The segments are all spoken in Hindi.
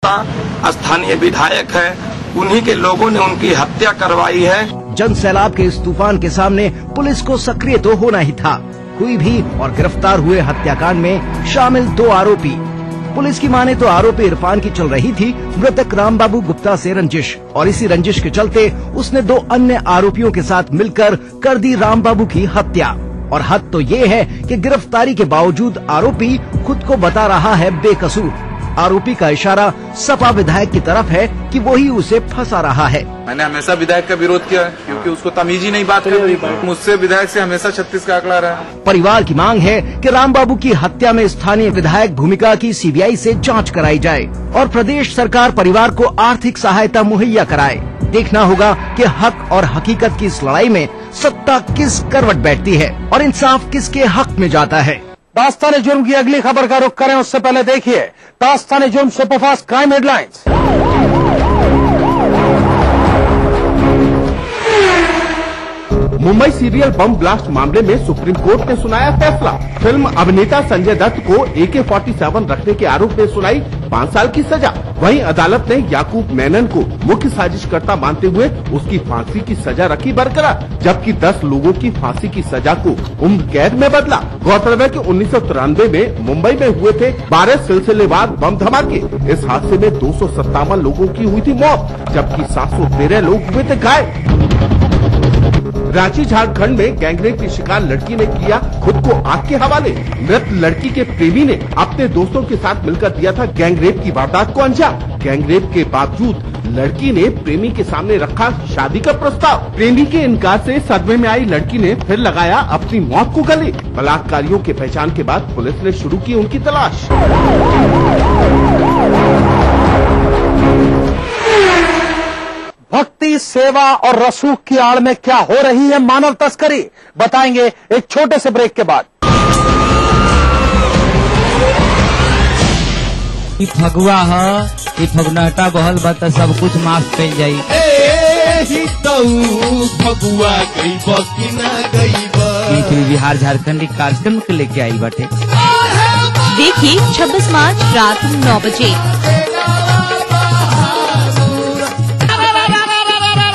स्थानीय विधायक है, उन्हीं के लोगों ने उनकी हत्या करवाई है। जन सैलाब के इस तूफान के सामने पुलिस को सक्रिय तो होना ही था। हुई भी और गिरफ्तार हुए हत्याकांड में शामिल 2 आरोपी। पुलिस की माने तो आरोपी इरफान की चल रही थी मृतक रामबाबू गुप्ता से रंजिश, और इसी रंजिश के चलते उसने 2 अन्य आरोपियों के साथ मिलकर कर दी रामबाबू की हत्या। और हद तो ये है कि गिरफ्तारी के बावजूद आरोपी खुद को बता रहा है बेकसूर। आरोपी का इशारा सपा विधायक की तरफ है कि वही उसे फंसा रहा है। मैंने हमेशा विधायक का विरोध किया है क्योंकि उसको तमीज ही नहीं बात कर। मुझसे विधायक से हमेशा 36 का आंकड़ा रहा है। परिवार की मांग है कि रामबाबू की हत्या में स्थानीय विधायक भूमिका की सीबीआई से जांच कराई जाए और प्रदेश सरकार परिवार को आर्थिक सहायता मुहैया कराए। देखना होगा कि हक और हकीकत की इस लड़ाई में सत्ता किस करवट बैठती है और इंसाफ किसके हक में जाता है। दास्तान जुर्म की अगली खबर का रुख करें उससे पहले देखिए दास्तान जुर्म superfast crime headlines. Mumbai serial bomb blast मामले में सुप्रीम कोर्ट ने सुनाया फैसला। फिल्म अभिनेता संजय दत्त को AK-47 रखने के आरोप में सुनाई 5 साल की सजा। वहीं अदालत ने याकूब मेनन को मुख्य साजिशकर्ता मानते हुए उसकी फांसी की सजा रखी बरकरार, जबकि 10 लोगों की फांसी की सजा को उम्र कैद में बदला। गौरतलब है कि 1993 में मुंबई में हुए थे 12 सिलसिलेवार बम धमाके। इस हादसे में 257 लोगों की हुई थी मौत, जबकि 713 लोग हुए थे घायल। रांची झारखंड में गैंगरेप की शिकार लड़की ने किया खुद को आग के हवाले। मृत लड़की के प्रेमी ने अपने दोस्तों के साथ मिलकर दिया था गैंगरेप की वारदात को अंजाम। गैंगरेप के बावजूद लड़की ने प्रेमी के सामने रखा शादी का प्रस्ताव। प्रेमी के इनकार से सदमे में आई लड़की ने फिर लगाया अपनी मौत को गले। बलात्कारियों की पहचान के बाद पुलिस ने शुरू की उनकी तलाश। भक्ति, सेवा और रसूख की आड़ में क्या हो रही है मानव तस्करी, बताएंगे एक छोटे से ब्रेक के बाद। फगुआ है, फगुनाटा बहल बा त सब कुछ माफ कर जाई। फगुआ गई बिहार झारखंड कार्यक्रम के लेके आई बाटे। देखिए 26 मार्च रात 9 बजे।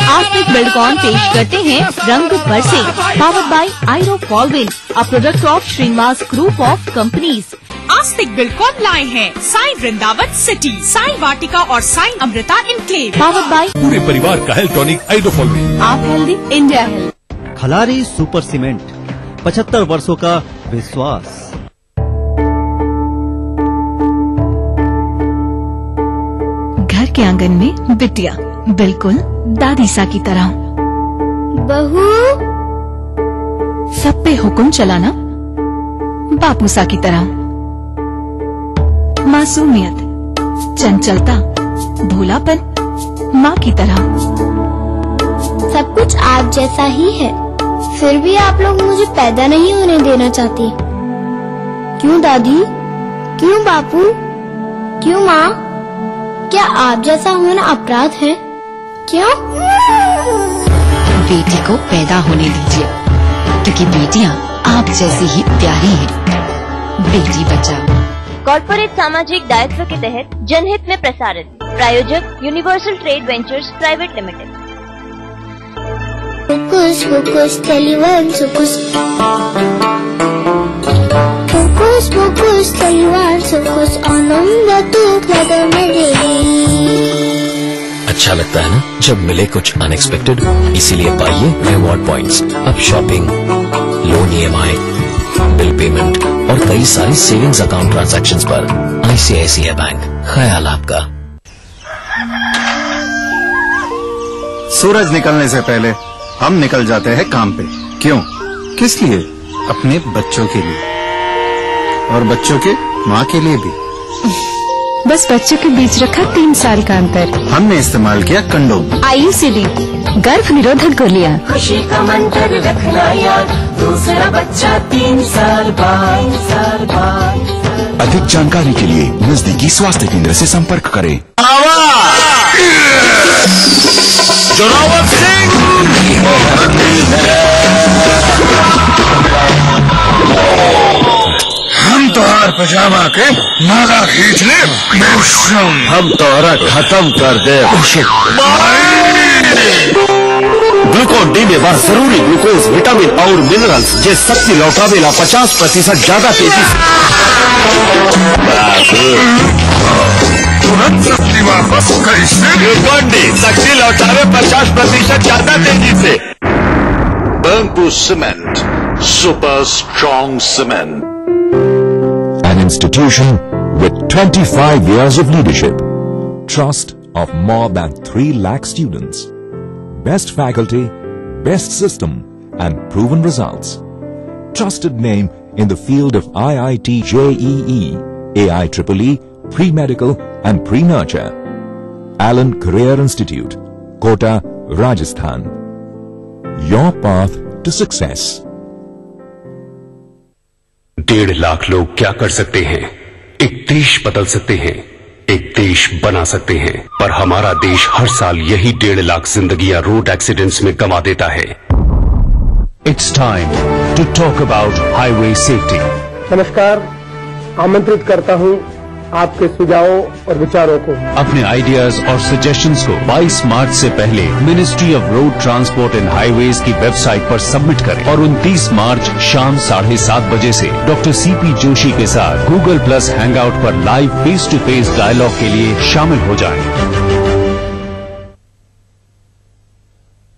आस्तिक बिल्डकॉन पेश करते हैं रंग बरसे, पावर्ड बाय आयरो फॉलविन, a product of Shrinivas group of companies. Astik Buildcon लाए हैं साई वृंदावन सिटी, साई वाटिका और Sai Amrita enclave. Powered by पूरे परिवार का हेल्थ टॉनिक आयरो फॉलविन। आप healthy, India health. Khalari super cement, 75 वर्षों का विश्वास। घर के आंगन में बिटिया बिल्कुल दादी सा की तरह। बहू सब पे हुक्म चलाना बापू सा की तरह। मासूमियत, चंचलता, भोलापन माँ की तरह। सब कुछ आप जैसा ही है, फिर भी आप लोग मुझे पैदा नहीं होने देना चाहती। क्यों दादी? क्यों बापू? क्यों माँ? क्या आप जैसा होना अपराध है? क्यों? बेटी को पैदा होने दीजिए, क्योंकि बेटियां आप जैसी ही प्यारी हैं। बेटी बचाओ। कॉर्पोरेट सामाजिक दायित्व के तहत जनहित में प्रसारित। प्रायोजक universal trade ventures private limited. Focus, focus, Taliban, focus. Focus, focus, Taliban, focus. आनंद तू लगा मेरे। अच्छा लगता है ना जब मिले कुछ अनएक्सपेक्टेड, इसीलिए पाइए रिवॉर्ड पॉइंट्स। अब shopping, loan EMI, bill payment और कई सारी सेविंग्स अकाउंट ट्रांजैक्शंस पर ICICI बैंक, ख्याल आपका। सूरज निकलने से पहले हम निकल जाते हैं काम पे। क्यों? किस लिए? अपने बच्चों के लिए और बच्चों के माँ के लिए भी। बस बच्चों के बीच रखा 3 साल का अंतर। हमने इस्तेमाल किया कंडोम। IUCD गर्भ निरोधक गोलियां। खुशी का मंत्र रखना याद, दूसरा बच्चा 3 साल बाद। अधिक जानकारी के लिए नजदीकी स्वास्थ्य केंद्र से संपर्क करें। जोरावर सिंह हम तो पजामा के नागा खींच ले। हम तोरा खत्म कर दे। ग्लूकोन डी में वह जरूरी ग्लूकोज, विटामिन और मिनरल्स जे शक्ति लौटावेला 50% ज्यादा तेजी से। तुरंत शक्ति वापस कैसे? ग्लूकोन डी शक्ति लौटावे 50% ज्यादा तेजी से। Burnpur Cement, super strong cement. An institution with 25 years of leadership, trust of more than 3 lakh students, best faculty, best system and proven results. Trusted name in the field of IIT JEE, AIEEE, pre-medical and pre-nurture. Allen Career Institute, Kota, Rajasthan. Your path to success. 1.5 lakh लोग क्या कर सकते हैं? एक देश बदल सकते हैं, एक देश बना सकते हैं, पर हमारा देश हर साल यही 1.5 लाख जिंदगियां रोड एक्सीडेंट्स में गंवा देता है। It's time to talk about highway safety. नमस्कार, आमंत्रित करता हूं आपके सुझावों और विचारों को। अपने आइडियाज और सजेशंस को 22 मार्च से पहले ministry of road transport and highways की वेबसाइट पर सबमिट करें और 29 मार्च शाम 7:30 बजे से डॉक्टर CP जोशी के साथ गूगल प्लस हैंगआउट पर live face to face dialogue के लिए शामिल हो जाएं।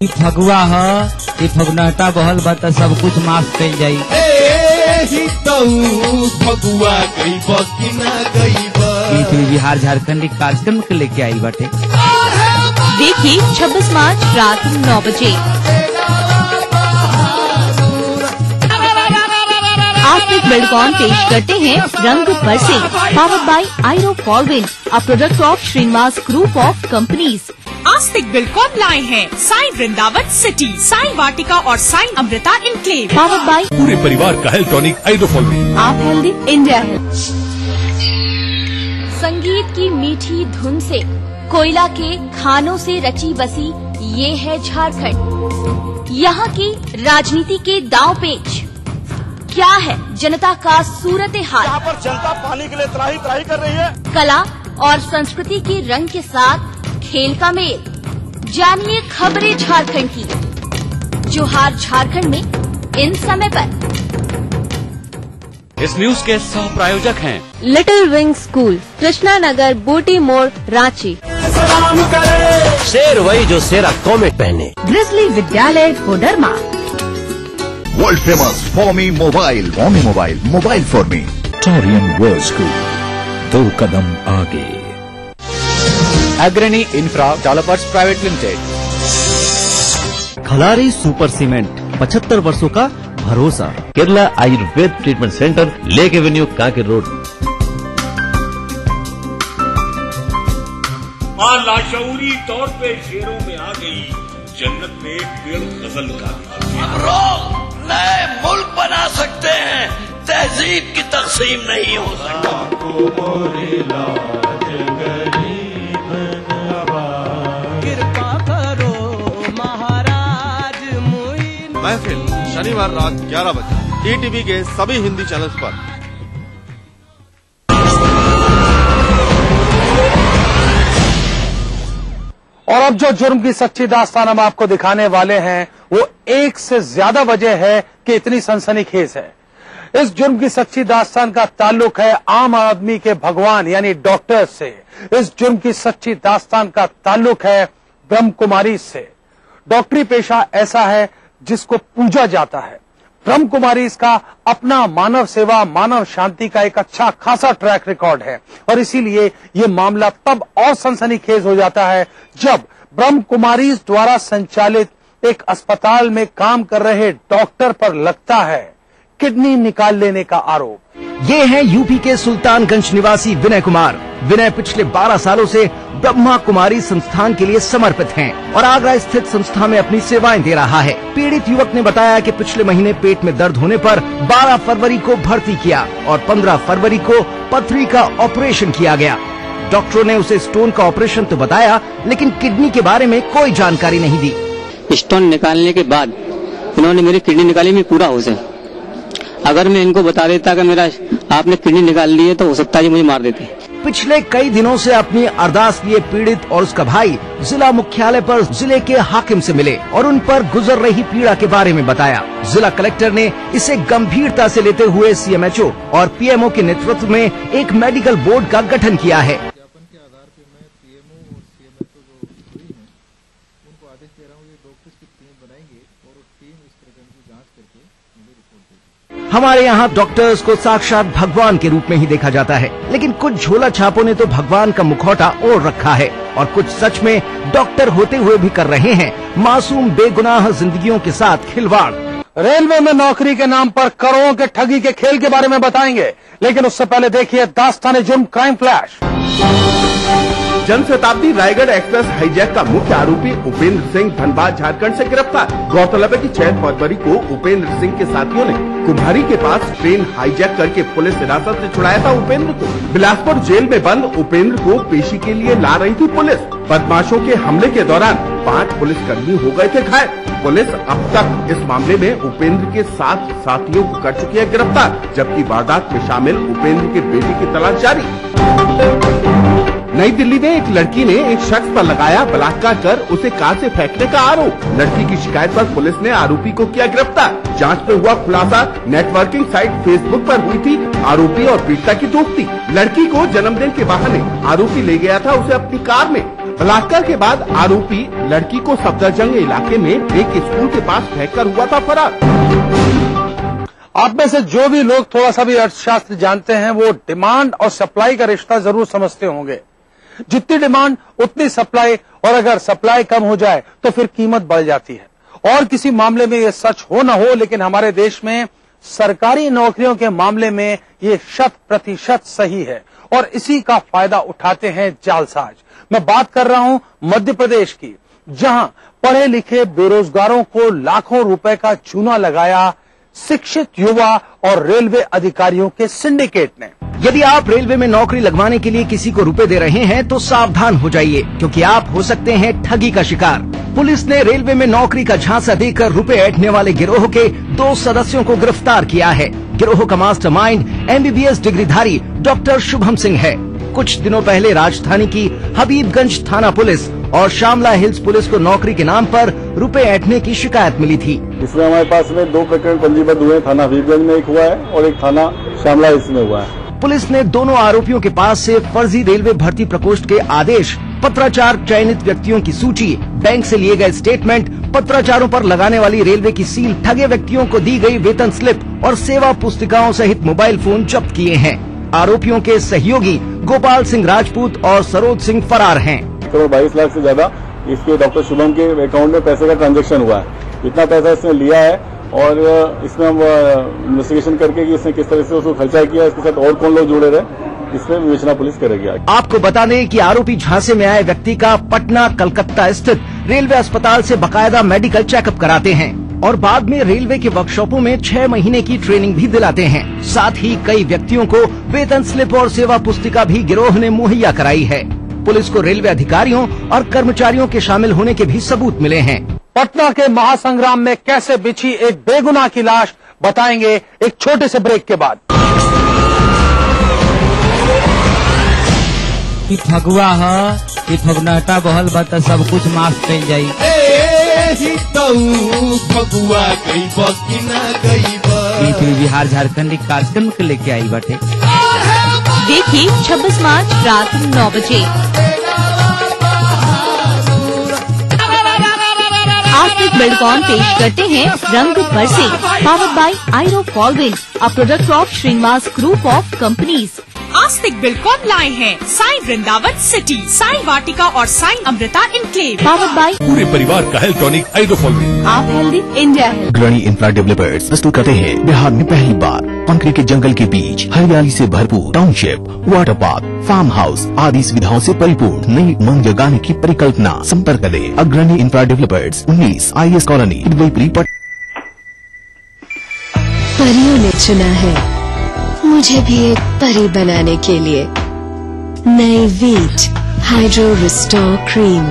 फगुआ है, फगुनाटा बहल बा त सब कुछ माफ कल जाई। फगुआ गई बिहार झारखंड एक कार्यक्रम के लेके आई बाटे। देखिए 26 मार्च रात 9 बजे। आस्तिक बिल्डकॉन पेश करते हैं रंग बरसे, पावर्ड बाय आयरो फॉलविन, a product of Shrinivas group of companies. Astik Buildcon लाए हैं साई वृंदावन सिटी, साई वाटिका और Sai Amrita enclave. Powered by पूरे परिवार का हेल्थ टॉनिक आयरो फॉलविन। आप हेल्दी, इंडिया हेल्थ। संगीत की मीठी धुन से, कोयला के खानों से रची बसी ये है झारखंड। यहाँ की राजनीति के दांव पेच क्या है, जनता का सूरत हाल। यहाँ पर जनता पानी के लिए त्राही कर रही है। कला और संस्कृति के रंग के साथ खेल का मेल। जानिए खबरें झारखंड की। जोहार झारखंड में इन समय पर। इस न्यूज के सह प्रायोजक हैं little wing school, Krishna Nagar, Booti मोड़, रांची। शेर वही जो शेरा कॉमेट पहने। Grizzly Vidyalaya Koderma. World famous for me mobile, mobile for me. Torian World School, 2 कदम आगे। Agrani infra developers private limited. Khalari super cement, 75 वर्षों का भरोसा। Kerala Ayurveda treatment centre, lake avenue, Kanker road. मां लाशऊरी तौर पे शेरों में आ गई, जन्नत में एक पेड़ गजल का। हम लोग नए मुल्क बना सकते हैं, तहजीब की तकसीम नहीं हो सकती। महफिल शनिवार रात 11 बजे ETV के सभी हिंदी चैनल्स पर। और अब जो जुर्म की सच्ची दास्तान हम आपको दिखाने वाले हैं वो एक से ज्यादा वजह है कि इतनी सनसनीखेज है। इस जुर्म की सच्ची दास्तान का ताल्लुक है आम आदमी के भगवान यानी डॉक्टर से। इस जुर्म की सच्ची दास्तान का ताल्लुक है ब्रह्म कुमारी से। डॉक्टरी पेशा ऐसा है जिसको पूजा जाता है। ब्रह्म कुमारी इसका अपना मानव सेवा, मानव शांति का एक अच्छा खासा ट्रैक रिकॉर्ड है और इसीलिए ये मामला तब और सनसनीखेज हो जाता है जब ब्रह्म कुमारी द्वारा संचालित एक अस्पताल में काम कर रहे डॉक्टर पर लगता है किडनी निकाल लेने का आरोप। ये है यूपी के सुल्तानगंज निवासी विनय कुमार। विनय पिछले 12 सालों से ब्रह्मा कुमारी संस्थान के लिए समर्पित हैं और आगरा स्थित संस्था में अपनी सेवाएं दे रहा है। पीड़ित युवक ने बताया कि पिछले महीने पेट में दर्द होने पर 12 फरवरी को भर्ती किया और 15 फरवरी को पथरी का ऑपरेशन किया गया। डॉक्टरों ने उसे स्टोन का ऑपरेशन तो बताया, लेकिन किडनी के बारे में कोई जानकारी नहीं दी। स्टोन निकालने के बाद इन्होंने मेरी किडनी निकाली में पूरा होश है। अगर मैं इनको बता देता कि मेरा आपने किडनी निकाल ली है तो हो सकता है कि मुझे मार देते। पिछले कई दिनों से अपनी अरदास लिए पीड़ित और उसका भाई जिला मुख्यालय पर जिले के हाकिम से मिले और उन पर गुजर रही पीड़ा के बारे में बताया। जिला कलेक्टर ने इसे गंभीरता से लेते हुए सीएमएचओ और पीएमओ के नेतृत्व में एक मेडिकल बोर्ड का गठन किया है। हमारे यहाँ डॉक्टर्स को साक्षात भगवान के रूप में ही देखा जाता है, लेकिन कुछ झोला छापों ने तो भगवान का मुखौटा ओढ़ रखा है और कुछ सच में डॉक्टर होते हुए भी कर रहे हैं मासूम बेगुनाह जिंदगियों के साथ खिलवाड़। रेलवे में नौकरी के नाम पर करोड़ों के ठगी के खेल के बारे में बताएंगे, लेकिन उससे पहले देखिए दास्तान जुर्म crime flash. Janshatabdi Raigarh express hijack का मुख्य आरोपी उपेंद्र सिंह धनबाद झारखंड से गिरफ्तार। गौरतलब है कि 6 फरवरी को उपेंद्र सिंह के साथियों ने कुम्हारी के पास ट्रेन हाईजैक करके पुलिस हिरासत से छुड़ाया था उपेंद्र को। बिलासपुर जेल में बंद उपेंद्र को पेशी के लिए ला रही थी पुलिस। बदमाशों के हमले के दौरान 5 पुलिसकर्मी हो गए थे घायल। पुलिस अब तक इस मामले में उपेंद्र के 7 साथियों को कर चुकी है गिरफ्तार, जबकि वारदात में शामिल उपेंद्र के बेटे की तलाश जारी। नई दिल्ली में एक लड़की ने एक शख्स पर लगाया बलात्कार कर उसे कार से फेंकने का आरोप। लड़की की शिकायत पर पुलिस ने आरोपी को किया गिरफ्तार। जांच में हुआ खुलासा नेटवर्किंग साइट फेसबुक पर हुई थी आरोपी और पीड़िता की दोस्ती। लड़की को जन्मदिन के बहाने आरोपी ले गया था उसे अपनी कार में। बलात्कार के बाद आरोपी लड़की को सफदरजंग इलाके में एक स्कूल के पास फेंक कर हुआ था फरार। आप में से जो भी लोग थोड़ा सा भी अर्थशास्त्र जानते हैं वो डिमांड और सप्लाई का रिश्ता जरूर समझते होंगे। जितनी डिमांड उतनी सप्लाई, और अगर सप्लाई कम हो जाए तो फिर कीमत बढ़ जाती है। और किसी मामले में ये सच हो न हो, लेकिन हमारे देश में सरकारी नौकरियों के मामले में ये 100% सही है और इसी का फायदा उठाते हैं जालसाज। मैं बात कर रहा हूं मध्य प्रदेश की, जहां पढ़े लिखे बेरोजगारों को लाखों रुपए का चूना लगाया शिक्षित युवा और रेलवे अधिकारियों के सिंडिकेट ने। यदि आप रेलवे में नौकरी लगवाने के लिए किसी को रुपए दे रहे हैं तो सावधान हो जाइए, क्योंकि आप हो सकते हैं ठगी का शिकार। पुलिस ने रेलवे में नौकरी का झांसा देकर रुपए ऐंठने वाले गिरोह के 2 सदस्यों को गिरफ्तार किया है। गिरोह का मास्टरमाइंड MBBS डिग्रीधारी डॉक्टर शुभम सिंह है। कुछ दिनों पहले राजधानी की हबीबगंज थाना पुलिस और शामला हिल्स पुलिस को नौकरी के नाम पर रुपए ऐंठने की शिकायत मिली थी। इसमें हमारे पास में 2 प्रकरण पंजीबद्ध हुए। थाना हबीबगंज में एक हुआ है और एक थाना शामला हिल्स में हुआ है। पुलिस ने दोनों आरोपियों के पास से फर्जी रेलवे भर्ती प्रकोष्ठ के आदेश, पत्राचार, चयनित व्यक्तियों की सूची, बैंक से लिए गए स्टेटमेंट, पत्राचारों पर लगाने वाली रेलवे की सील, ठगे व्यक्तियों को दी गई वेतन स्लिप और सेवा पुस्तिकाओं सहित मोबाइल फोन जब्त किए हैं। आरोपियों के सहयोगी गोपाल सिंह राजपूत और सरोज सिंह फरार हैं। 22 लाख से ज्यादा इसके डॉक्टर शुभम के अकाउंट में पैसे का ट्रांजैक्शन हुआ है। इतना पैसा इसने लिया है और इसमें हम इन्वेस्टिगेशन करके कि इसने किस तरह से उसको खर्चा किया, इसके साथ और कौन लोग जुड़े रहे, इसमें विवेचना पुलिस करेगी। आपको बता दें कि आरोपी झांसे में आए व्यक्ति का पटना कलकत्ता स्थित रेलवे अस्पताल से बकायदा मेडिकल चेकअप कराते हैं और बाद में रेलवे के वर्कशॉपों में 6 महीने की ट्रेनिंग भी दिलाते हैं। साथ ही कई व्यक्तियों को वेतन स्लिप और सेवा पुस्तिका भी गिरोह ने मुहैया कराई है। पुलिस को रेलवे अधिकारियों और कर्मचारियों के शामिल होने के भी सबूत मिले हैं। पटना के महासंग्राम में कैसे बिछी एक बेगुनाह की लाश बताएंगे एक छोटे से ब्रेक के बाद। फगुआ है, फगुनाटा बहल बा त सब कुछ माफ कइल जाई। फगुआ बिहार झारखंड कार्यक्रम के लेके आई बाटे। देखिए 26 मार्च रात 9 बजे। आस्तिक बिल्डकॉन पेश करते हैं रंग बरसे, पावर्ड बाय आयरो फॉलविन, a product of Shrinivas group of companies. Astik Buildcon लाए हैं साई वृंदावन सिटी, साई वाटिका और Sai Amrita enclave. Powered by पूरे परिवार का हेल्थ टॉनिक आइडोफॉलविन। आप healthy, India health. Agrani infra developers प्रस्तुत करते हैं बिहार में पहली बार कंक्रीट के जंगल के बीच हरियाली से भरपूर township, water park, farm house आदि सुविधाओं से परिपूर्ण नई उमंग जगाने की परिकल्पना। संपर्क करें अग्रणी इंफ्रा डेवलपर्स 19 IS कॉलोनी दुबईपुरी। परियों ने चुना है मुझे भी एक परी बनाने के लिए। नई वीट हाइड्रो रिस्टोर क्रीम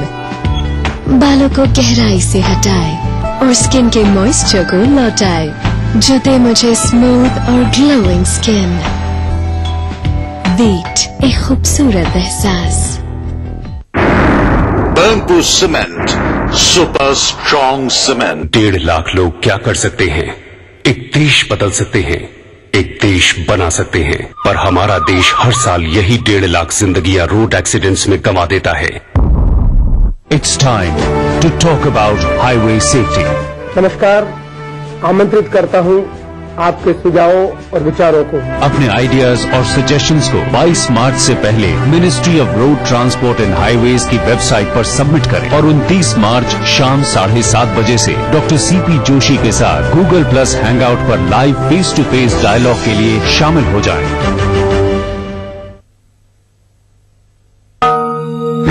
बालों को गहराई से हटाए और स्किन के मॉइस्चर को लौटाए। जो दे मुझे स्मूथ और ग्लोइंग स्किन। वीट, एक खूबसूरत एहसास। Burnpur cement, super strong cement. 1.5 lakh लोग क्या कर सकते हैं? एक देश बदल सकते हैं, एक देश बना सकते हैं, पर हमारा देश हर साल यही 1.5 लाख जिंदगियां रोड एक्सीडेंट्स में गंवा देता है। It's time to talk about highway safety. नमस्कार, आमंत्रित करता हूं आपके सुझावों और विचारों को। अपने आइडियाज और सजेशंस को 22 मार्च से पहले ministry of road transport and highways की वेबसाइट पर सबमिट करें और 29 मार्च शाम 7:30 बजे से डॉक्टर CP जोशी के साथ Google+ हैंगआउट पर live face to face dialogue के लिए शामिल हो जाएं।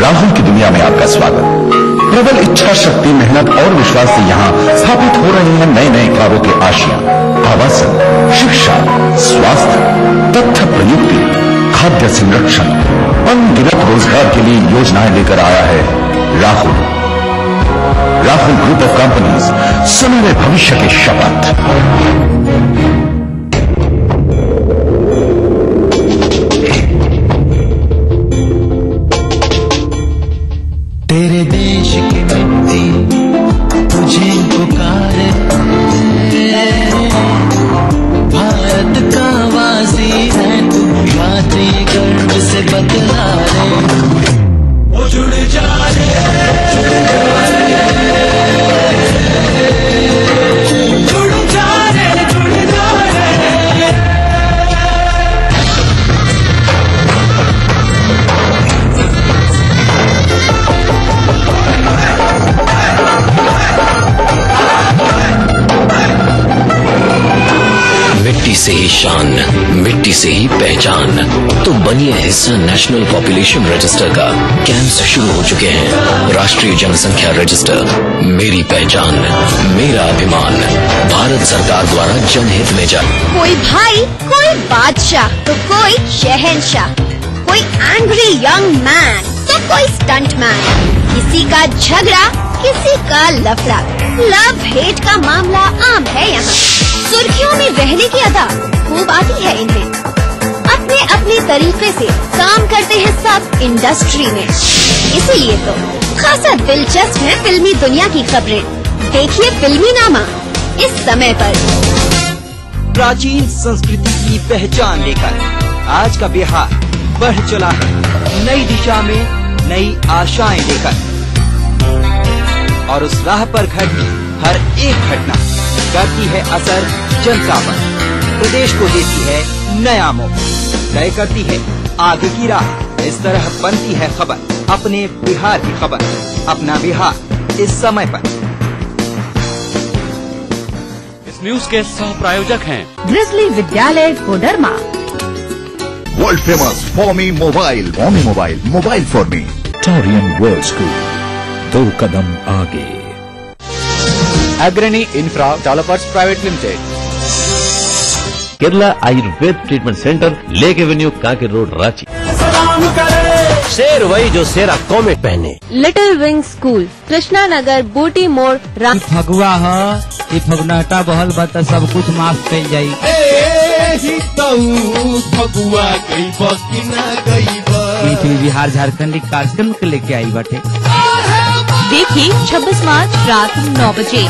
राहुल की दुनिया में आपका स्वागत। प्रबल इच्छा शक्ति, मेहनत और विश्वास से यहाँ स्थापित हो रहे हैं नए नए ख्वाबों के आशियां। आवासन, शिक्षा, स्वास्थ्य, तथ्य प्रयुक्ति, खाद्य संरक्षण, अनगिनत रोजगार के लिए योजनाएं लेकर आया है राहुल ग्रुप ऑफ कंपनीज। सुनहरे भविष्य की शपथ। तेरे देश की मिट्टी तुझे पुकारे, भारत का वासी है तू, बात ये गर्व से बतला रे। वो जुड़ जा रे, जुड़ जा रे, जुड़ जा रे, जुड़ जा रे। मिट्टी से ही शान, मिट्टी से ही पहचान। तो बनिए हिस्सा नेशनल पॉपुलेशन रजिस्टर का। कैंप्स शुरू हो चुके हैं। राष्ट्रीय जनसंख्या रजिस्टर, मेरी पहचान, मेरा अभिमान। भारत सरकार द्वारा जनहित में जारी। कोई भाई, कोई बादशाह, तो कोई शहंशाह, कोई एंग्री यंग मैन, तो कोई स्टंट मैन। किसी का झगड़ा, किसी का लफड़ा, लव हेट का मामला आम है यहाँ। सुर्खियों में रहने की अदा खूब आती है इन्हें। अपने अपने तरीके से काम करते हैं सब इंडस्ट्री में। इसीलिए तो खासा दिलचस्प है फिल्मी दुनिया की खबरें। देखिए फिल्मी नामा इस समय पर। प्राचीन संस्कृति की पहचान लेकर आज का बिहार बढ़ चला है नई दिशा में, नई आशाएं लेकर। और उस राह पर घटी हर एक घटना करती है असर जनता पर, प्रदेश को देती है नया मोड़, तय करती है आगे की राह। इस तरह बनती है खबर अपने बिहार की खबर, अपना बिहार इस समय पर। इस न्यूज के सह प्रायोजक हैं Grizzly Vidyalaya Koderma, world famous for me mobile, mobile for me, Torian world school, 2 कदम आगे। Agrani infra developers private limited, Kerala Ayurveda treatment centre, lake avenue, Kanker road, Ranchi. शेर वही जो शेरा कॉमेट पहने। Little wing school, Krishna Nagar, Booti More, Phagua है, फगुनाटा बहल बा त सब कुछ माफ कइल जाई। फगुआ गई बकी ना गई बिहार झारखंड कार्यक्रम के लेके आई बाटे। देखिए 26 मार्च रात 9 बजे।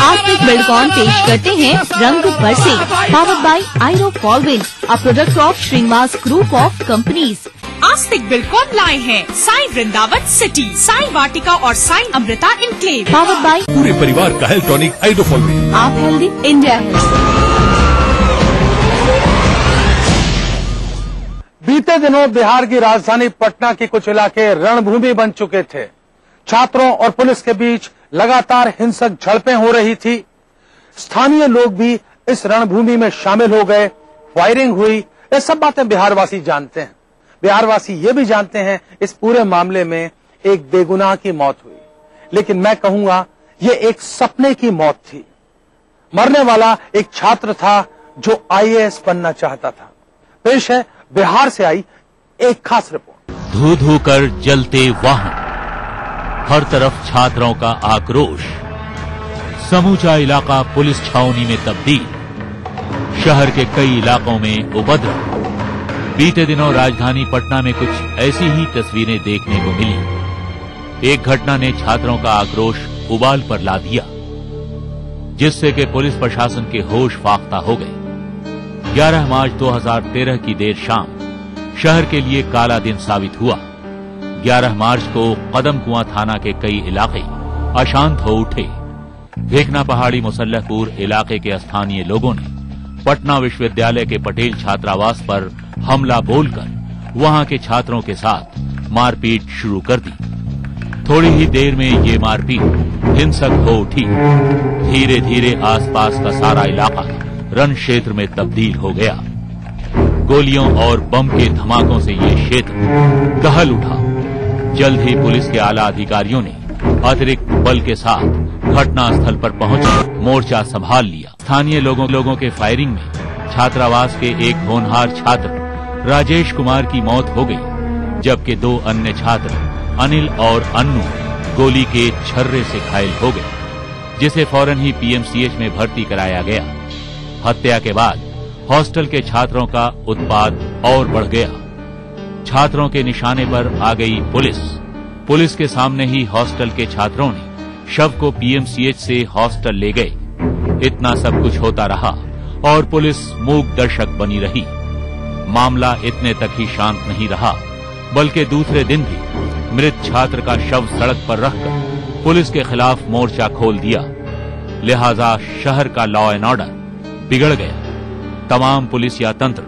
आस्तिक बिल्डकॉन पेश करते हैं रंग बरसे, पावर्ड बाय आयरो फॉलविन, a product of Shrinivas group of companies. Astik Buildcon लाए हैं साई वृंदावन सिटी, साई वाटिका और Sai Amrita enclave. Powered by पूरे परिवार का हेल्थ टॉनिक हाइड्रोफॉलविन। आप हेल्दी, इंडिया हेल्थ। बीते दिनों बिहार की राजधानी पटना के कुछ इलाके रणभूमि बन चुके थे। छात्रों और पुलिस के बीच लगातार हिंसक झड़पें हो रही थी। स्थानीय लोग भी इस रणभूमि में शामिल हो गए, फायरिंग हुई। ये सब बातें बिहारवासी जानते हैं। बिहारवासी ये भी जानते हैं इस पूरे मामले में एक बेगुनाह की मौत हुई, लेकिन मैं कहूंगा ये एक सपने की मौत थी। मरने वाला एक छात्र था जो IAS बनना चाहता था। पेश है बिहार से आई एक खास रिपोर्ट। धू धू कर जलते वाहन, हर तरफ छात्रों का आक्रोश, समूचा इलाका पुलिस छावनी में तब्दील, शहर के कई इलाकों में उपद्रव। बीते दिनों राजधानी पटना में कुछ ऐसी ही तस्वीरें देखने को मिली। एक घटना ने छात्रों का आक्रोश उबाल पर ला दिया, जिससे कि पुलिस प्रशासन के होश फाख्ता हो गए। 11 मार्च 2013 की देर शाम शहर के लिए काला दिन साबित हुआ। 11 मार्च को कदम कुआं थाना के कई इलाके अशांत हो उठे। भेखना पहाड़ी मुसल्लहपुर इलाके के स्थानीय लोगों ने पटना विश्वविद्यालय के पटेल छात्रावास पर हमला बोलकर वहां के छात्रों के साथ मारपीट शुरू कर दी। थोड़ी ही देर में ये मारपीट हिंसक हो उठी। धीरे धीरे आसपास का सारा इलाका रण क्षेत्र में तब्दील हो गया। गोलियों और बम के धमाकों से ये क्षेत्र दहल उठा। जल्द ही पुलिस के आला अधिकारियों ने अतिरिक्त बल के साथ घटनास्थल पर पहुंचकर मोर्चा संभाल लिया। स्थानीय लोगों के फायरिंग में छात्रावास के एक होनहार छात्र राजेश कुमार की मौत हो गई, जबकि 2 अन्य छात्र अनिल और अन्नू गोली के छर्रे से घायल हो गए, जिसे फौरन ही पीएमसीएच में भर्ती कराया गया। हत्या के बाद हॉस्टल के छात्रों का उत्पात और बढ़ गया। छात्रों के निशाने पर आ गई पुलिस के सामने ही हॉस्टल के छात्रों ने शव को पीएमसीएच से हॉस्टल ले गए। इतना सब कुछ होता रहा और पुलिस मूक दर्शक बनी रही। मामला इतने तक ही शांत नहीं रहा, बल्कि दूसरे दिन भी मृत छात्र का शव सड़क पर रखकर पुलिस के खिलाफ मोर्चा खोल दिया। लिहाजा शहर का लॉ एंड ऑर्डर बिगड़ गया। तमाम पुलिसिया तंत्र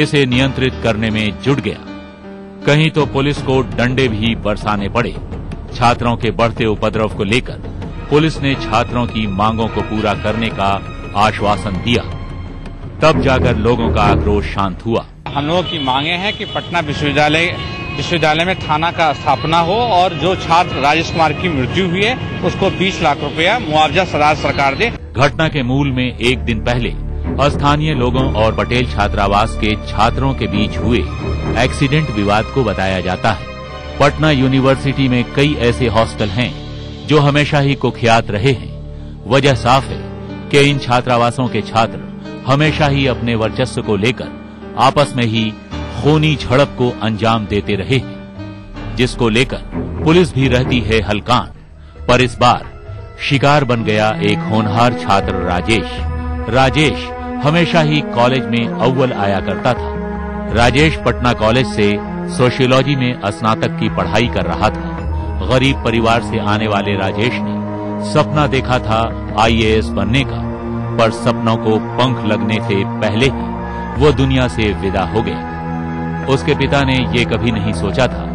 इसे नियंत्रित करने में जुट गया। कहीं तो पुलिस को डंडे भी बरसाने पड़े। छात्रों के बढ़ते उपद्रव को लेकर पुलिस ने छात्रों की मांगों को पूरा करने का आश्वासन दिया। तब जाकर लोगों का आक्रोश शांत हुआ। हम लोगों की मांगे हैं कि पटना विश्वविद्यालय में थाना का स्थापना हो और जो छात्र राजेश कुमार की मृत्यु हुई है उसको 20 लाख रुपया मुआवजा सरकार दे। घटना के मूल में एक दिन पहले स्थानीय लोगों और पटेल छात्रावास के छात्रों के बीच हुए एक्सीडेंट विवाद को बताया जाता है। पटना यूनिवर्सिटी में कई ऐसे हॉस्टल हैं जो हमेशा ही कुख्यात रहे हैं। वजह साफ है कि इन छात्रावासों के छात्र हमेशा ही अपने वर्चस्व को लेकर आपस में ही खूनी झड़प को अंजाम देते रहे हैं, जिसको लेकर पुलिस भी रहती है हलकान। पर इस बार शिकार बन गया एक होनहार छात्र राजेश हमेशा ही कॉलेज में अव्वल आया करता था। राजेश पटना कॉलेज से सोशियोलॉजी में स्नातक की पढ़ाई कर रहा था। गरीब परिवार से आने वाले राजेश ने सपना देखा था आईएएस बनने का, पर सपनों को पंख लगने से पहले ही वो दुनिया से विदा हो गया। उसके पिता ने ये कभी नहीं सोचा था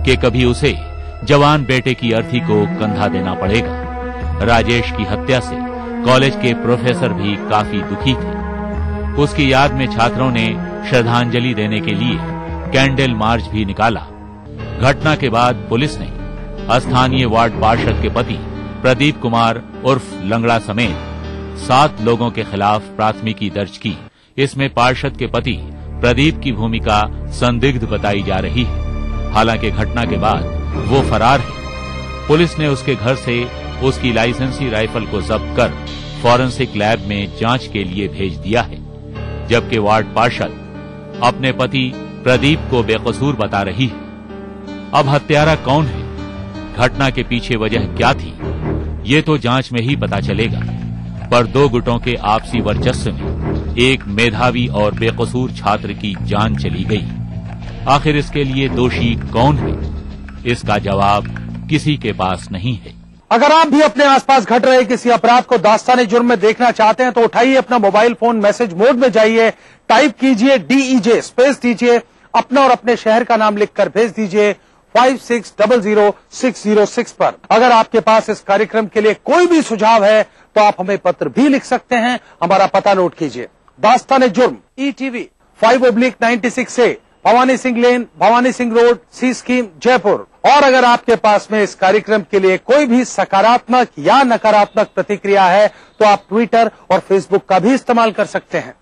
कि कभी उसे जवान बेटे की अर्थी को कंधा देना पड़ेगा। राजेश की हत्या से कॉलेज के प्रोफेसर भी काफी दुखी थे। उसकी याद में छात्रों ने श्रद्धांजलि देने के लिए कैंडल मार्च भी निकाला। घटना के बाद पुलिस ने स्थानीय वार्ड पार्षद के पति प्रदीप कुमार उर्फ लंगड़ा समेत 7 लोगों के खिलाफ प्राथमिकी दर्ज की। इसमें पार्षद के पति प्रदीप की भूमिका संदिग्ध बताई जा रही है। हालांकि घटना के बाद वो फरार है। पुलिस ने उसके घर से उसकी लाइसेंसी राइफल को जब्त कर फॉरेंसिक लैब में जांच के लिए भेज दिया है, जबकि वार्ड पार्षद अपने पति प्रदीप को बेकसूर बता रही है। अब हत्यारा कौन है, घटना के पीछे वजह क्या थी, ये तो जांच में ही पता चलेगा। पर 2 गुटों के आपसी वर्चस्व में एक मेधावी और बेकसूर छात्र की जान चली गई। आखिर इसके लिए दोषी कौन है, इसका जवाब किसी के पास नहीं है। अगर आप भी अपने आसपास घट रहे किसी अपराध को दास्ताने जुर्म में देखना चाहते हैं तो उठाइए अपना मोबाइल फोन, मैसेज मोड में जाइए, टाइप कीजिए DEJ, स्पेस दीजिए, अपना और अपने शहर का नाम लिखकर भेज दीजिए 56000606 पर। अगर आपके पास इस कार्यक्रम के लिए कोई भी सुझाव है तो आप हमें पत्र भी लिख सकते हैं। हमारा पता नोट कीजिए, दास्ताने जुर्म, ETV 5/96A, भवानी सिंह लेन, भवानी सिंह रोड, सी स्कीम, जयपुर। और अगर आपके पास में इस कार्यक्रम के लिए कोई भी सकारात्मक या नकारात्मक प्रतिक्रिया है तो आप ट्विटर और फेसबुक का भी इस्तेमाल कर सकते हैं।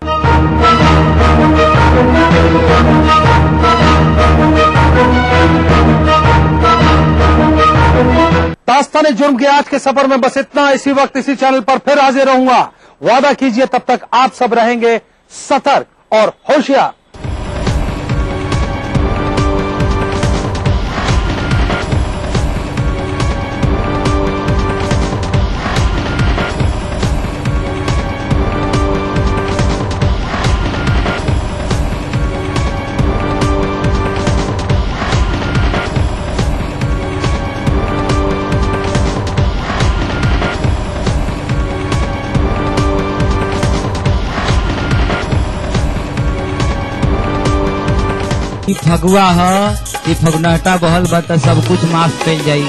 दास्ताने जुर्म के आज के सफर में बस इतना। इसी वक्त इसी चैनल पर फिर हाजिर रहूंगा। वादा कीजिए तब तक आप सब रहेंगे सतर्क और होशियार। फगुआ ह फगुनाटा बहल बा त सब कुछ माफ कइल जाई।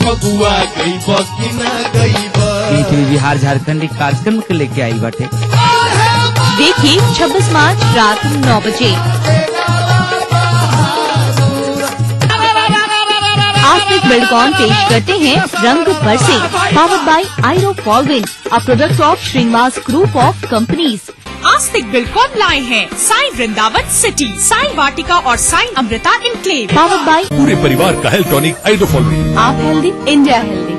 फगुआ बिहार झारखंड कार्यक्रम के लेके आई बाटे। देखिए 26 मार्च रात 9 बजे। आस्तिक बिल्डकॉन पेश करते हैं रंग बरसे, पावर्ड बाय आयरो फॉलविन, a product of Shrinivas group of companies. Astik Buildcon लाए हैं साई वृंदावन सिटी, साई वाटिका और Sai Amrita enclave. Powered by पूरे परिवार का हेल्थ टॉनिक आइडोफॉलविन। आप हेल्दी, इंडिया हेल्दी।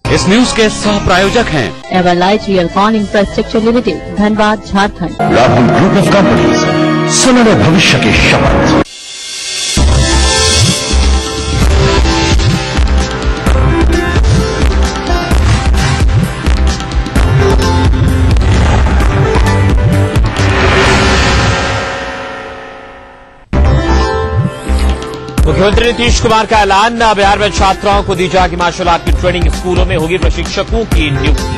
इस न्यूज के सह प्रायोजक हैं Everlight Realcon infrastructure limited, Dhanbad, Jharkhand. Rahul group of companies, सुनहरे भविष्य की शपथ। मुख्यमंत्री नीतीश कुमार का ऐलान, बिहार में छात्राओं को दी जाएगी मार्शल आर्ट की ट्रेनिंग, स्कूलों में होगी प्रशिक्षकों की नियुक्ति।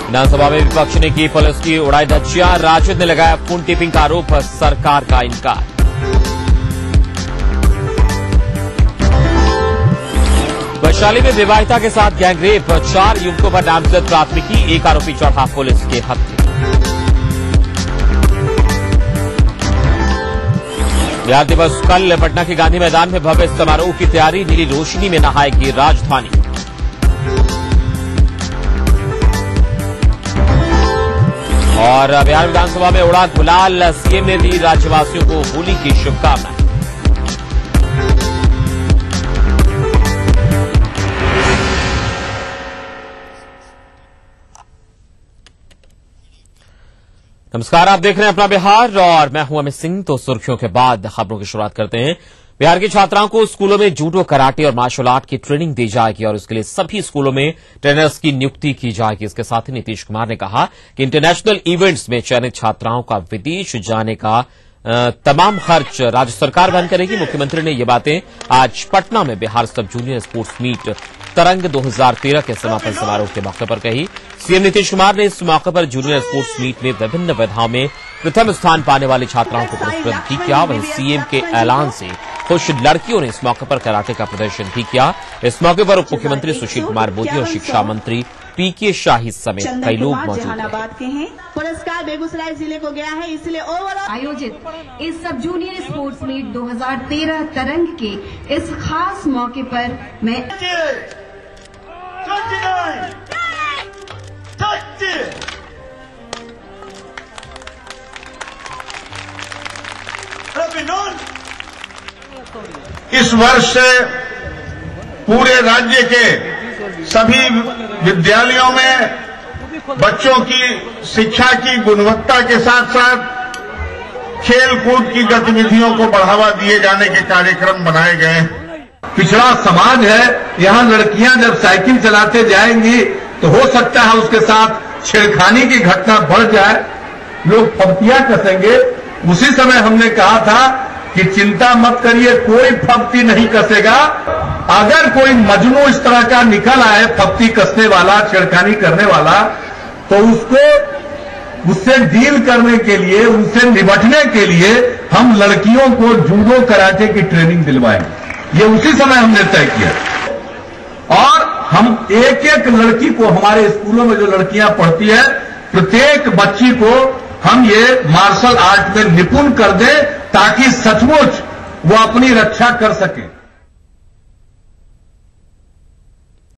विधानसभा में विपक्ष ने की पुलिस की उड़ाई धज्जियां, राजद ने लगाया फोन टेपिंग का आरोप, सरकार का इनकार। वैशाली में विवाहिता के साथ गैंगरेप, 4 युवकों पर नामजद प्राथमिकी, एक आरोपी चढ़ा पुलिस के हत्थे। बिहार दिवस कल, पटना के गांधी मैदान में भव्य समारोह की तैयारी, नीली रोशनी में नहाएगी राजधानी। और बिहार विधानसभा में उड़ा गुलाल, सीएम ने दी राज्यवासियों को होली की शुभकामनाएं। नमस्कार, आप देख रहे हैं अपना बिहार और मैं हूं अमित सिंह। तो सुर्खियों के बाद खबरों की शुरुआत करते हैं। बिहार की छात्राओं को स्कूलों में जूडो, कराटे और मार्शल आर्ट की ट्रेनिंग दी जाएगी और इसके लिए सभी स्कूलों में ट्रेनर्स की नियुक्ति की जाएगी। इसके साथ ही नीतीश कुमार ने कहा कि इंटरनेशनल इवेंट्स में चयनित छात्राओं का विदेश जाने का तमाम खर्च राज्य सरकार वहन करेगी। मुख्यमंत्री ने ये बातें आज पटना में बिहार सब जूनियर स्पोर्ट्स मीट तरंग 2013 के समापन समारोह के मौके पर कही। सीएम नीतीश कुमार ने इस मौके पर जूनियर स्पोर्ट्स मीट में विभिन्न विधाओं में प्रथम स्थान पाने वाली छात्राओं को पुरस्कृत भी किया। वहीं सीएम के ऐलान से खुश लड़कियों ने इस मौके पर कराटे का प्रदर्शन भी किया। इस मौके पर उप मुख्यमंत्री सुशील कुमार मोदी और शिक्षा मंत्री पीके शाही समेत कई लोग मौजूद हैं। पुरस्कार बेगूसराय जिले को गया है, इसलिए ओवरऑल आयोजित इस सब जूनियर स्पोर्ट्स मीट 2013 तरंग के इस खास मौके पर मैं इस वर्ष से पूरे राज्य के सभी विद्यालयों में बच्चों की शिक्षा की गुणवत्ता के साथ साथ खेल कूद की गतिविधियों को बढ़ावा दिए जाने के कार्यक्रम बनाए गए हैं। पिछड़ा समाज है, यहाँ लड़कियां जब साइकिल चलाते जाएंगी तो हो सकता है उसके साथ छेड़खानी की घटना बढ़ जाए, लोग फब्तियां कसेंगे। उसी समय हमने कहा था कि चिंता मत करिए, कोई फब्ती नहीं कसेगा। अगर कोई मजनू इस तरह का निकल आए फब्ती कसने वाला, छेड़खानी करने वाला, तो उससे डील करने के लिए, उनसे निपटने के लिए हम लड़कियों को जूडो कराटे की ट्रेनिंग दिलवाएंगे। ये उसी समय हमने तय किया और हम एक एक लड़की को, हमारे स्कूलों में जो लड़कियां पढ़ती है, प्रत्येक बच्ची को हम ये मार्शल आर्ट में निपुण कर दें ताकि सचमुच वो अपनी रक्षा कर सके।